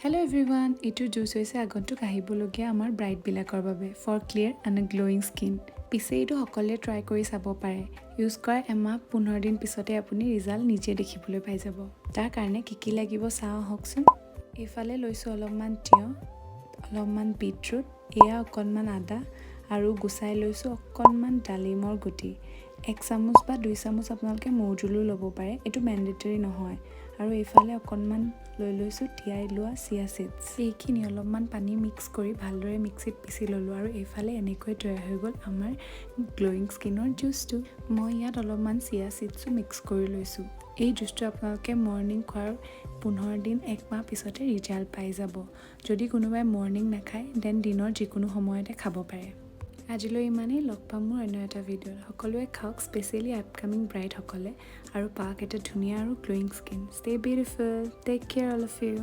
Hello everyone, এইটো juice হৈছে আগন্তুক আহিবলগীয়া আমাৰ ব্ৰাইট বিলাকৰ বাবে for clear and glowing skin. পিছে এইটো সকলোৱে ট্ৰাই কৰি চাব পাৰে। ইউজ কৰাৰ এমাহ 15 দিন পিছতে আপুনি ৰিজাল্ট নিজে দেখিবলৈ পাই যাব। তাৰ কাৰণে কি লাগিব চাওঁ আহকচোন। এইফালে লৈছোঁ অলপমান তিয়ঁহ, অলপমান বিটৰুট, এয়া অকণমান আদা আৰু গুচাই লৈছোঁ অকণমান ডালিমৰ গুটি। 1 চামুচ বা 2 চামুচ আপোনালোকে মৌজোলো ল'ব পাৰে, এইটো মেণ্ডেটৰী নহয়। আৰু এইফালে অকণমান লৈ লৈছোঁ তিয়াই লোৱা চিয়া চিডছ। এইখিনি অলপমান পানী মিক্স কৰি ভালদৰে মিক্সিত পিচি ল'লোঁ আৰু এইফালে এনেকৈ তৈয়াৰ হৈ গ'ল আমাৰ গ্লোয়িং স্কিনৰ জুচটো। মই ইয়াত অলপমান চিয়া চিডছো মিক্স কৰি লৈছোঁ। এই জুচটো আপোনালোকে মৰ্ণিং খোৱাৰ 15 দিন 1 মাহ পিছতে ৰিজাল্ট পাই যাব। যদি কোনোবাই মৰ্ণিং নাখায় দেন দিনৰ যিকোনো সময়তে খাব পাৰে। আজিলৈ ইমানেই, লগ পাম মোৰ অন্য এটা ভিডিঅ'ত। সকলোৱে খাওক, স্পেচিয়েলি আপকামিং ব্ৰাইডসকলে, আৰু পাওক এটা ধুনীয়া আৰু glowing skin. Stay beautiful, take care all of U.